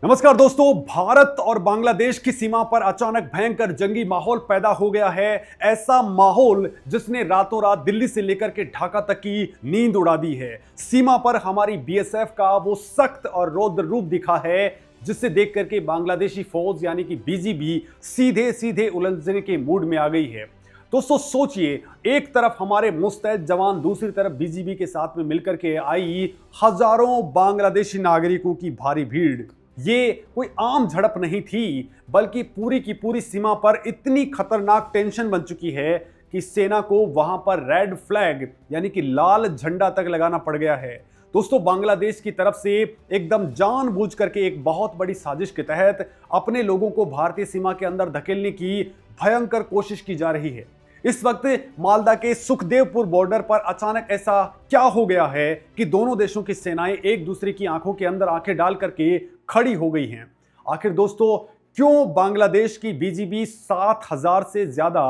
नमस्कार दोस्तों। भारत और बांग्लादेश की सीमा पर अचानक भयंकर जंगी माहौल पैदा हो गया है। ऐसा माहौल जिसने रातों रात दिल्ली से लेकर के ढाका तक की नींद उड़ा दी है। सीमा पर हमारी बीएसएफ का वो सख्त और रौद्र रूप दिखा है जिससे देख करके बांग्लादेशी फौज यानी कि बीजीबी सीधे सीधे उलझने के मूड में आ गई है। दोस्तों सोचिए, एक तरफ हमारे मुस्तैद जवान, दूसरी तरफ बीजीबी के साथ में मिलकर के आई हजारों बांग्लादेशी नागरिकों की भारी भीड़। ये कोई आम झड़प नहीं थी, बल्कि पूरी की पूरी सीमा पर इतनी खतरनाक टेंशन बन चुकी है कि सेना को वहां पर रेड फ्लैग यानी कि लाल झंडा तक लगाना पड़ गया है। दोस्तों, बांग्लादेश की तरफ से एकदम जानबूझ करके एक बहुत बड़ी साजिश के तहत अपने लोगों को भारतीय सीमा के अंदर धकेलने की भयंकर कोशिश की जा रही है। इस वक्त मालदा के सुखदेवपुर बॉर्डर पर अचानक ऐसा क्या हो गया है कि दोनों देशों की सेनाएं एक दूसरे की आंखों के अंदर आंखें डाल करके खड़ी हो गई हैं। आखिर दोस्तों, क्यों बांग्लादेश की बीजीबी 7,000 से ज्यादा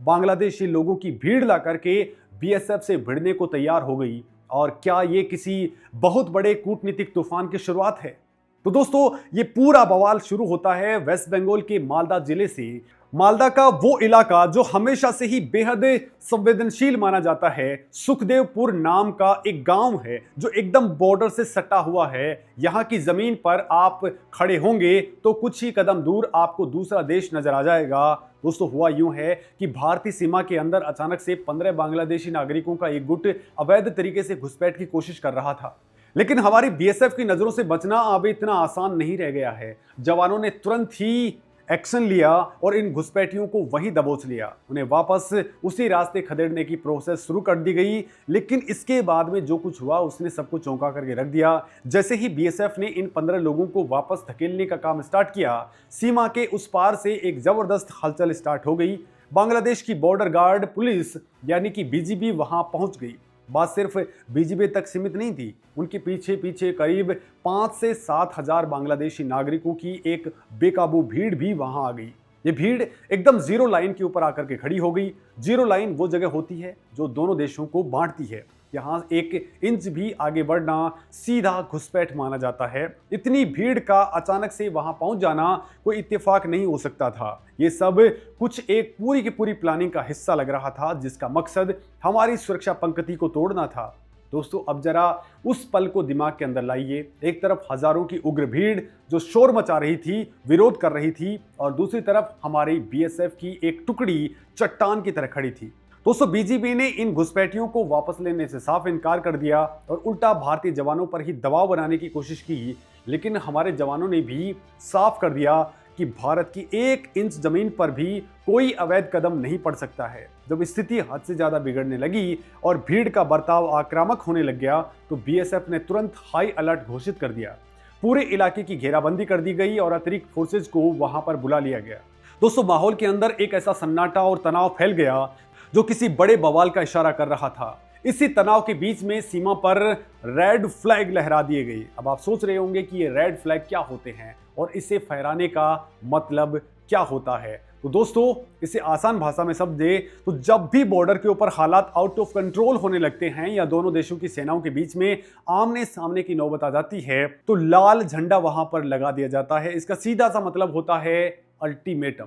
बांग्लादेशी लोगों की भीड़ ला करके बीएसएफ से भिड़ने को तैयार हो गई, और क्या ये किसी बहुत बड़े कूटनीतिक तूफान की शुरुआत है? तो दोस्तों, ये पूरा बवाल शुरू होता है वेस्ट बंगाल के मालदा जिले से। मालदा का वो इलाका जो हमेशा से ही बेहद संवेदनशील माना जाता है, सुखदेवपुर नाम का एक गांव है जो एकदम बॉर्डर से सटा हुआ है। यहाँ की जमीन पर आप खड़े होंगे तो कुछ ही कदम दूर आपको दूसरा देश नजर आ जाएगा। दोस्तों, हुआ यूं है कि भारतीय सीमा के अंदर अचानक से 15 बांग्लादेशी नागरिकों का एक गुट अवैध तरीके से घुसपैठ की कोशिश कर रहा था, लेकिन हमारी बीएसएफ की नजरों से बचना अब इतना आसान नहीं रह गया है। जवानों ने तुरंत ही एक्शन लिया और इन घुसपैठियों को वहीं दबोच लिया। उन्हें वापस उसी रास्ते खदेड़ने की प्रोसेस शुरू कर दी गई, लेकिन इसके बाद में जो कुछ हुआ उसने सबको चौंका करके रख दिया। जैसे ही बीएसएफ ने इन 15 लोगों को वापस धकेलने का काम स्टार्ट किया, सीमा के उस पार से एक जबरदस्त हलचल स्टार्ट हो गई। बांग्लादेश की बॉर्डर गार्ड पुलिस यानी कि बीजीबी वहां पहुंच गई। बात सिर्फ बीजीबी तक सीमित नहीं थी, उनके पीछे पीछे करीब 5 से 7 हजार बांग्लादेशी नागरिकों की एक बेकाबू भीड़ भी वहां आ गई। ये भीड़ एकदम जीरो लाइन के ऊपर आकर के खड़ी हो गई। जीरो लाइन वो जगह होती है जो दोनों देशों को बांटती है। यहाँ एक इंच भी आगे बढ़ना सीधा घुसपैठ माना जाता है। इतनी भीड़ का अचानक से वहां पहुंच जाना कोई इत्तेफाक नहीं हो सकता था। ये सब कुछ एक पूरी की पूरी प्लानिंग का हिस्सा लग रहा था, जिसका मकसद हमारी सुरक्षा पंक्ति को तोड़ना था। दोस्तों, अब जरा उस पल को दिमाग के अंदर लाइए। एक तरफ हजारों की उग्र भीड़ जो शोर मचा रही थी, विरोध कर रही थी, और दूसरी तरफ हमारी बीएसएफ की एक टुकड़ी चट्टान की तरह खड़ी थी। दोस्तों, बीजीबी ने इन घुसपैठियों को वापस लेने से साफ इनकार कर दिया और उल्टा भारतीय जवानों पर ही दबाव बनाने की कोशिश की, लेकिन हमारे जवानों ने भी साफ कर दिया कि भारत की 1 इंच जमीन पर भी कोई अवैध कदम नहीं पड़ सकता है। जब स्थिति हद से ज्यादा बिगड़ने लगी और भीड़ का बर्ताव आक्रामक होने लग गया, तो बीएसएफ ने तुरंत हाई अलर्ट घोषित कर दिया। पूरे इलाके की घेराबंदी कर दी गई और अतिरिक्त फोर्सेज को वहां पर बुला लिया गया। दोस्तों, माहौल के अंदर एक ऐसा सन्नाटा और तनाव फैल गया जो किसी बड़े बवाल का इशारा कर रहा था। इसी तनाव के बीच में सीमा पर रेड फ्लैग लहरा दिए गए। अब आप सोच रहे होंगे कि ये रेड फ्लैग क्या होते हैं और इसे फहराने का मतलब क्या होता है। तो दोस्तों, इसे आसान भाषा में समझे तो जब भी बॉर्डर के ऊपर हालात आउट ऑफ कंट्रोल होने लगते हैं या दोनों देशों की सेनाओं के बीच में आमने सामने की नौबत आ जाती है, तो लाल झंडा वहां पर लगा दिया जाता है। इसका सीधा सा मतलब होता है अल्टीमेटम।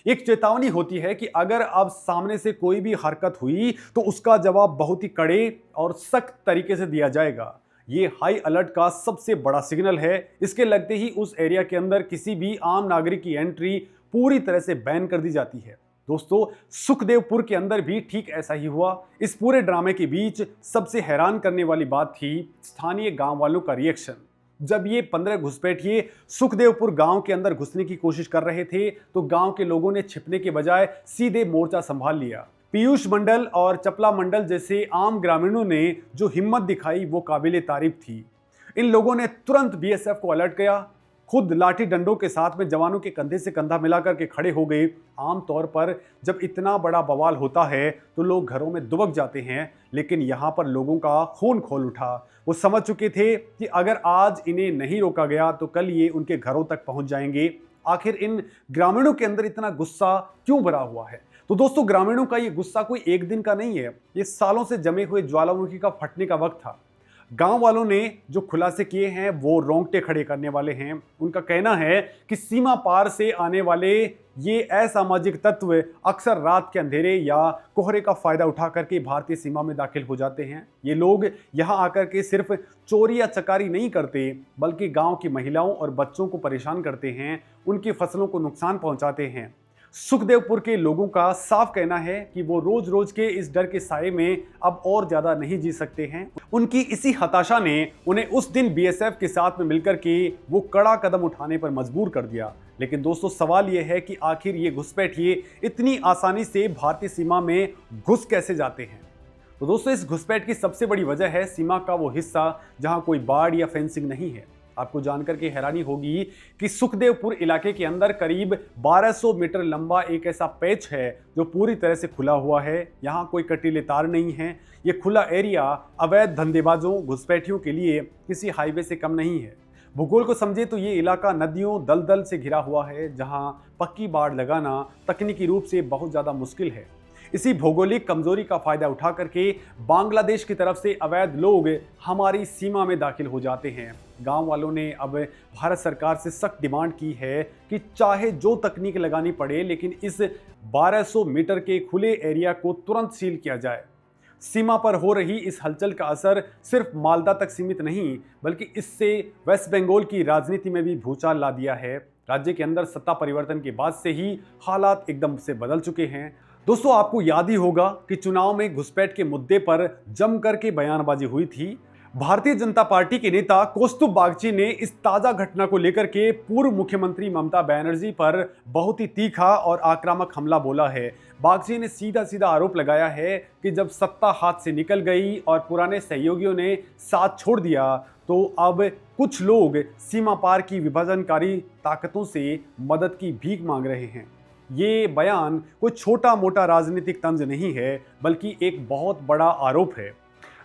एक चेतावनी होती है कि अगर अब सामने से कोई भी हरकत हुई तो उसका जवाब बहुत ही कड़े और सख्त तरीके से दिया जाएगा। ये हाई अलर्ट का सबसे बड़ा सिग्नल है। इसके लगते ही उस एरिया के अंदर किसी भी आम नागरिक की एंट्री पूरी तरह से बैन कर दी जाती है। दोस्तों, सुखदेवपुर के अंदर भी ठीक ऐसा ही हुआ। इस पूरे ड्रामे के बीच सबसे हैरान करने वाली बात थी स्थानीय गांव वालों का रिएक्शन। जब ये 15 घुसपैठिए सुखदेवपुर गांव के अंदर घुसने की कोशिश कर रहे थे, तो गांव के लोगों ने छिपने के बजाय सीधे मोर्चा संभाल लिया। पीयूष मंडल और चपला मंडल जैसे आम ग्रामीणों ने जो हिम्मत दिखाई वो काबिले तारीफ थी। इन लोगों ने तुरंत बीएसएफ को अलर्ट किया, खुद लाठी डंडों के साथ में जवानों के कंधे से कंधा मिलाकर के खड़े हो गए। आमतौर पर जब इतना बड़ा बवाल होता है तो लोग घरों में दुबक जाते हैं, लेकिन यहाँ पर लोगों का खून खोल उठा। वो समझ चुके थे कि अगर आज इन्हें नहीं रोका गया तो कल ये उनके घरों तक पहुंच जाएंगे। आखिर इन ग्रामीणों के अंदर इतना गुस्सा क्यों भरा हुआ है? तो दोस्तों, ग्रामीणों का ये गुस्सा कोई एक दिन का नहीं है, ये सालों से जमे हुए ज्वालामुखी का फटने का वक्त था। गांव वालों ने जो खुलासे किए हैं वो रोंगटे खड़े करने वाले हैं। उनका कहना है कि सीमा पार से आने वाले ये असामाजिक तत्व अक्सर रात के अंधेरे या कोहरे का फायदा उठा करके भारतीय सीमा में दाखिल हो जाते हैं। ये लोग यहाँ आकर के सिर्फ चोरी या चकारी नहीं करते, बल्कि गांव की महिलाओं और बच्चों को परेशान करते हैं, उनकी फसलों को नुकसान पहुंचाते हैं। सुखदेवपुर के लोगों का साफ कहना है कि वो रोज रोज के इस डर के साए में अब और ज्यादा नहीं जी सकते हैं। उनकी इसी हताशा ने उन्हें उस दिन बीएसएफ के साथ में मिलकर के वो कड़ा कदम उठाने पर मजबूर कर दिया। लेकिन दोस्तों, सवाल ये है कि आखिर ये घुसपैठिए इतनी आसानी से भारतीय सीमा में घुस कैसे जाते हैं। तो दोस्तों, इस घुसपैठ की सबसे बड़ी वजह है सीमा का वो हिस्सा जहां कोई बाड़ या फेंसिंग नहीं है। आपको जानकर के हैरानी होगी कि सुखदेवपुर इलाके के अंदर करीब 1200 मीटर लंबा एक ऐसा पैच है जो पूरी तरह से खुला हुआ है। यहाँ कोई कटीले तार नहीं है। ये खुला एरिया अवैध धंधेबाजों, घुसपैठियों के लिए किसी हाईवे से कम नहीं है। भूगोल को समझे तो ये इलाका नदियों, दलदल से घिरा हुआ है, जहां पक्की बाड़ लगाना तकनीकी रूप से बहुत ज़्यादा मुश्किल है। इसी भौगोलिक कमजोरी का फायदा उठा करके बांग्लादेश की तरफ से अवैध लोग हमारी सीमा में दाखिल हो जाते हैं। गांव वालों ने अब भारत सरकार से सख्त डिमांड की है कि चाहे जो तकनीक लगानी पड़े, लेकिन इस 1200 मीटर के खुले एरिया को तुरंत सील किया जाए। सीमा पर हो रही इस हलचल का असर सिर्फ मालदा तक सीमित नहीं, बल्कि इससे वेस्ट बंगाल की राजनीति में भी भूचाल ला दिया है। राज्य के अंदर सत्ता परिवर्तन के बाद से ही हालात एकदम से बदल चुके हैं। दोस्तों, आपको याद ही होगा कि चुनाव में घुसपैठ के मुद्दे पर जमकर के बयानबाजी हुई थी। भारतीय जनता पार्टी के नेता कौस्तुभ बागची ने इस ताजा घटना को लेकर के पूर्व मुख्यमंत्री ममता बनर्जी पर बहुत ही तीखा और आक्रामक हमला बोला है। बागची ने सीधा सीधा आरोप लगाया है कि जब सत्ता हाथ से निकल गई और पुराने सहयोगियों ने साथ छोड़ दिया, तो अब कुछ लोग सीमा पार की विभाजनकारी ताकतों से मदद की भीख मांग रहे हैं। ये बयान कोई छोटा मोटा राजनीतिक तंज नहीं है, बल्कि एक बहुत बड़ा आरोप है।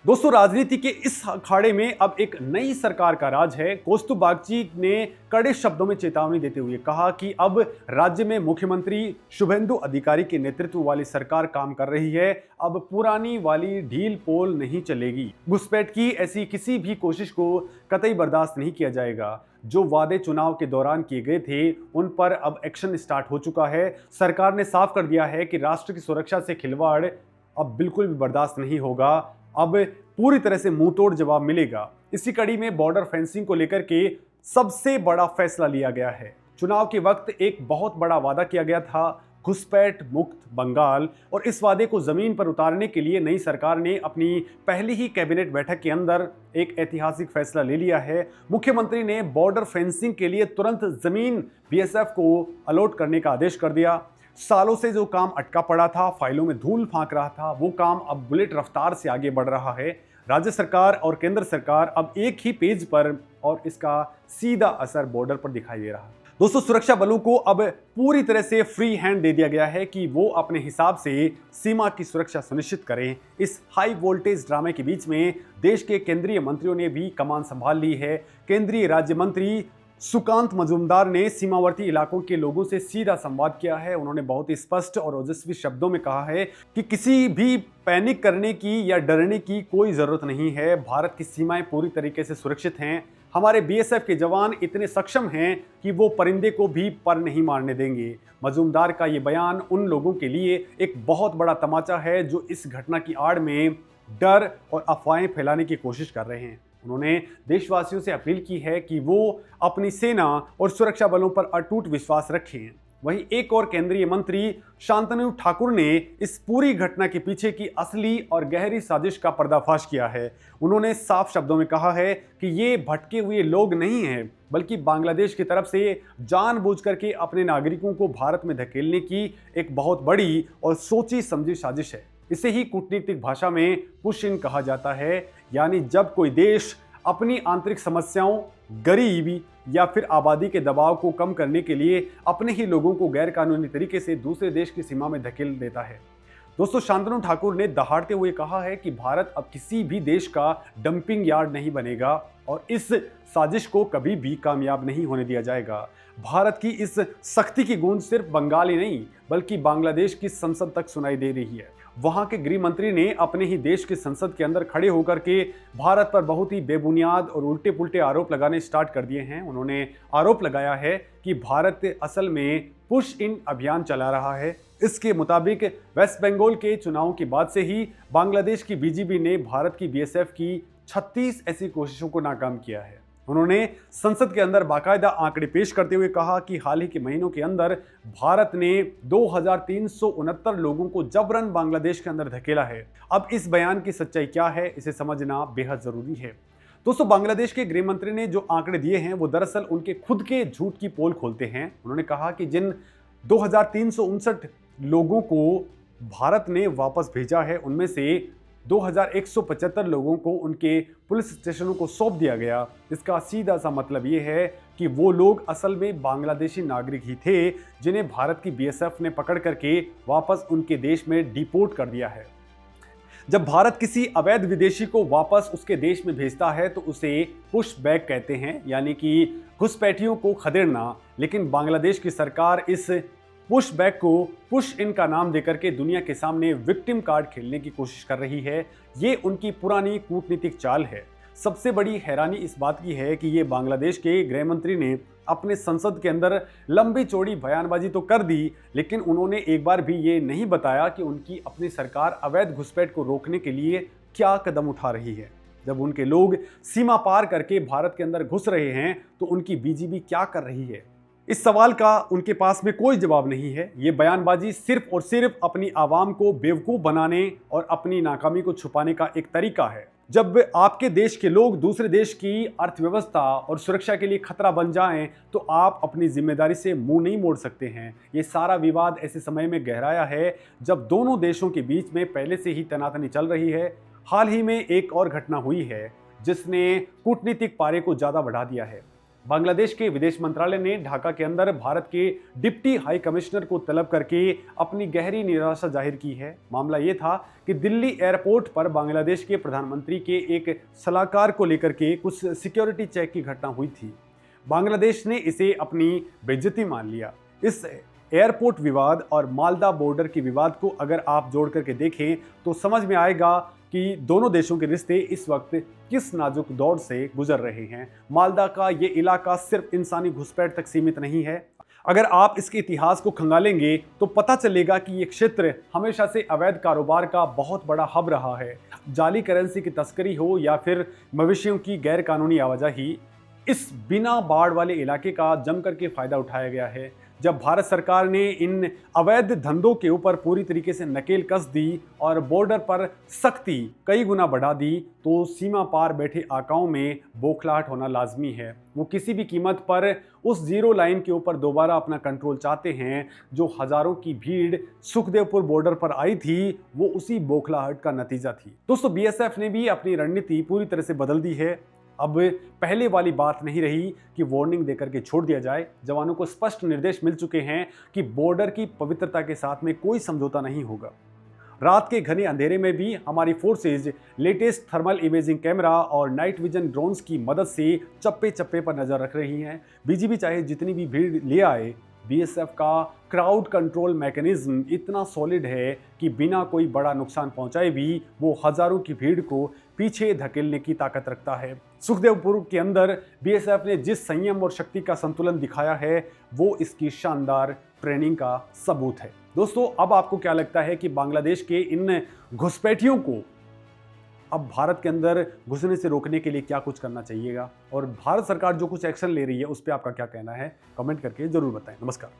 दोस्तों, राजनीति के इस अखाड़े में अब एक नई सरकार का राज है। कौस्तुभ बागची ने कड़े शब्दों में चेतावनी देते हुए कहा कि अब राज्य में मुख्यमंत्री शुभेंदु अधिकारी के नेतृत्व वाली सरकार काम कर रही है। अब पुरानी वाली ढील पोल नहीं चलेगी। घुसपैठ की ऐसी किसी भी कोशिश को कतई बर्दाश्त नहीं किया जाएगा। जो वादे चुनाव के दौरान किए गए थे, उन पर अब एक्शन स्टार्ट हो चुका है। सरकार ने साफ कर दिया है कि राष्ट्र की सुरक्षा से खिलवाड़ अब बिल्कुल भी बर्दाश्त नहीं होगा। अब पूरी तरह से मुंहतोड़ जवाब मिलेगा। इसी कड़ी में बॉर्डर फेंसिंग को लेकर के सबसे बड़ा फैसला लिया गया है। चुनाव के वक्त एक बहुत बड़ा वादा किया गया था, घुसपैठ मुक्त बंगाल, और इस वादे को जमीन पर उतारने के लिए नई सरकार ने अपनी पहली ही कैबिनेट बैठक के अंदर एक ऐतिहासिक फैसला ले लिया है। मुख्यमंत्री ने बॉर्डर फेंसिंग के लिए तुरंत जमीन बीएसएफ को अलॉट करने का आदेश कर दिया। सालों से जो काम अटका पड़ा था, फाइलों में धूल फांक रहा था, वो काम अब बुलेट रफ्तार से आगे बढ़ रहा है। राज्य सरकार और केंद्र सरकार अब एक ही पेज पर, और इसका सीधा असर बॉर्डर पर दिखाई दे रहा है। दोस्तों, सुरक्षा बलों को अब पूरी तरह से फ्री हैंड दे दिया गया है कि वो अपने हिसाब से सीमा की सुरक्षा सुनिश्चित करें। इस हाई वोल्टेज ड्रामे के बीच में देश के केंद्रीय मंत्रियों ने भी कमान संभाल ली है। केंद्रीय राज्य मंत्री सुकांत मजूमदार ने सीमावर्ती इलाकों के लोगों से सीधा संवाद किया है। उन्होंने बहुत ही स्पष्ट और ओजस्वी शब्दों में कहा है कि किसी भी पैनिक करने की या डरने की कोई ज़रूरत नहीं है। भारत की सीमाएं पूरी तरीके से सुरक्षित हैं। हमारे बीएसएफ के जवान इतने सक्षम हैं कि वो परिंदे को भी पर नहीं मारने देंगे। मजूमदार का ये बयान उन लोगों के लिए एक बहुत बड़ा तमाचा है जो इस घटना की आड़ में डर और अफवाहें फैलाने की कोशिश कर रहे हैं। उन्होंने देशवासियों से अपील की है कि वो अपनी सेना और सुरक्षा बलों पर अटूट विश्वास रखें। वहीं एक और केंद्रीय मंत्री शांतनु ठाकुर ने इस पूरी घटना के पीछे की असली और गहरी साजिश का पर्दाफाश किया है। उन्होंने साफ शब्दों में कहा है कि ये भटके हुए लोग नहीं हैं, बल्कि बांग्लादेश की तरफ से जानबूझकर के अपने नागरिकों को भारत में धकेलने की एक बहुत बड़ी और सोची समझी साजिश है। इसे ही कूटनीतिक भाषा में पुश इन कहा जाता है, यानी जब कोई देश अपनी आंतरिक समस्याओं, गरीबी या फिर आबादी के दबाव को कम करने के लिए अपने ही लोगों को गैरकानूनी तरीके से दूसरे देश की सीमा में धकेल देता है। दोस्तों, शांतनु ठाकुर ने दहाड़ते हुए कहा है कि भारत अब किसी भी देश का डंपिंग यार्ड नहीं बनेगा और इस साजिश को कभी भी कामयाब नहीं होने दिया जाएगा। भारत की इस सख्ती की गूंज सिर्फ बंगाल ही नहीं, बल्कि बांग्लादेश की संसद तक सुनाई दे रही है। वहां के गृह मंत्री ने अपने ही देश की संसद के अंदर खड़े होकर के भारत पर बहुत ही बेबुनियाद और उल्टे पुल्टे आरोप लगाने स्टार्ट कर दिए हैं। उन्होंने आरोप लगाया है कि भारत असल में पुश इन अभियान चला रहा है। इसके मुताबिक वेस्ट बंगाल के चुनाव के बाद से ही बांग्लादेश की बीजेपी ने भारत की बीएसएफ की 36 ऐसी कोशिशों को नाकाम किया है। उन्होंने संसद के अंदर बाकायदा आंकड़े पेश करते हुए कहा कि हाल ही के महीनों के अंदर भारत ने 2369 लोगों को जबरन बांग्लादेश के अंदर धकेला है। अब इस बयान की सच्चाई क्या है, इसे समझना बेहद जरूरी है। दोस्तों, बांग्लादेश के गृह मंत्री ने जो आंकड़े दिए हैं वो दरअसल उनके खुद के झूठ की पोल खोलते हैं। उन्होंने कहा कि जिन 2359 लोगों को भारत ने वापस भेजा है उनमें से 2175 लोगों को उनके पुलिस स्टेशनों को सौंप दिया गया। इसका सीधा सा मतलब ये है कि वो लोग असल में बांग्लादेशी नागरिक ही थे जिन्हें भारत की बीएसएफ ने पकड़ करके वापस उनके देश में डिपोर्ट कर दिया है। जब भारत किसी अवैध विदेशी को वापस उसके देश में भेजता है तो उसे पुश बैक कहते हैं, यानी कि घुसपैठियों को खदेड़ना। लेकिन बांग्लादेश की सरकार इस पुश बैक को पुश इन का नाम देकर के दुनिया के सामने विक्टिम कार्ड खेलने की कोशिश कर रही है। ये उनकी पुरानी कूटनीतिक चाल है। सबसे बड़ी हैरानी इस बात की है कि ये बांग्लादेश के गृह मंत्री ने अपने संसद के अंदर लंबी चौड़ी बयानबाजी तो कर दी, लेकिन उन्होंने एक बार भी ये नहीं बताया कि उनकी अपनी सरकार अवैध घुसपैठ को रोकने के लिए क्या कदम उठा रही है। जब उनके लोग सीमा पार करके भारत के अंदर घुस रहे हैं तो उनकी बीजेपी क्या कर रही है? इस सवाल का उनके पास में कोई जवाब नहीं है। ये बयानबाजी सिर्फ और सिर्फ अपनी आवाम को बेवकूफ़ बनाने और अपनी नाकामी को छुपाने का एक तरीका है। जब आपके देश के लोग दूसरे देश की अर्थव्यवस्था और सुरक्षा के लिए खतरा बन जाएं तो आप अपनी जिम्मेदारी से मुंह नहीं मोड़ सकते हैं। ये सारा विवाद ऐसे समय में गहराया है जब दोनों देशों के बीच में पहले से ही तनातनी चल रही है। हाल ही में एक और घटना हुई है जिसने कूटनीतिक पारे को ज़्यादा बढ़ा दिया है। बांग्लादेश के विदेश मंत्रालय ने ढाका के अंदर भारत के डिप्टी हाई कमिश्नर को तलब करके अपनी गहरी निराशा जाहिर की है। मामला ये था कि दिल्ली एयरपोर्ट पर बांग्लादेश के प्रधानमंत्री के एक सलाहकार को लेकर के कुछ सिक्योरिटी चेक की घटना हुई थी। बांग्लादेश ने इसे अपनी बेइज्जती मान लिया। इस एयरपोर्ट विवाद और मालदा बॉर्डर के विवाद को अगर आप जोड़ करके देखें तो समझ में आएगा कि दोनों देशों के रिश्ते इस वक्त किस नाजुक दौर से गुजर रहे हैं। मालदा का ये इलाका सिर्फ इंसानी घुसपैठ तक सीमित नहीं है। अगर आप इसके इतिहास को खंगालेंगे तो पता चलेगा कि ये क्षेत्र हमेशा से अवैध कारोबार का बहुत बड़ा हब रहा है। जाली करेंसी की तस्करी हो या फिर मवेशियों की गैर कानूनी आवाजाही, इस बिना बाढ़ वाले इलाके का जम करके फायदा उठाया गया है। जब भारत सरकार ने इन अवैध धंधों के ऊपर पूरी तरीके से नकेल कस दी और बॉर्डर पर सख्ती कई गुना बढ़ा दी तो सीमा पार बैठे आकाओं में बौखलाहट होना लाजमी है। वो किसी भी कीमत पर उस जीरो लाइन के ऊपर दोबारा अपना कंट्रोल चाहते हैं। जो हजारों की भीड़ सुखदेवपुर बॉर्डर पर आई थी वो उसी बौखलाहट का नतीजा थी। दोस्तों, बीएसएफ ने भी अपनी रणनीति पूरी तरह से बदल दी है। अब पहले वाली बात नहीं रही कि वार्निंग देकर के छोड़ दिया जाए। जवानों को स्पष्ट निर्देश मिल चुके हैं कि बॉर्डर की पवित्रता के साथ में कोई समझौता नहीं होगा। रात के घने अंधेरे में भी हमारी forces latest thermal imaging camera और नाइट विजन ड्रोन्स की मदद से चप्पे चप्पे पर नजर रख रही हैं। बीजेपी चाहे जितनी भी भीड़ ले आए, बीएसएफ का क्राउड कंट्रोल मैकेनिज्म इतना सॉलिड है कि बिना कोई बड़ा नुकसान पहुंचाए भी वो हजारों की भीड़ को पीछे धकेलने की ताकत रखता है। सुखदेवपुर के अंदर बीएसएफ ने जिस संयम और शक्ति का संतुलन दिखाया है वो इसकी शानदार ट्रेनिंग का सबूत है। दोस्तों, अब आपको क्या लगता है कि बांग्लादेश के इन घुसपैठियों को अब भारत के अंदर घुसने से रोकने के लिए क्या कुछ करना चाहिएगा, और भारत सरकार जो कुछ एक्शन ले रही है उस पर आपका क्या कहना है? कमेंट करके जरूर बताएं। नमस्कार।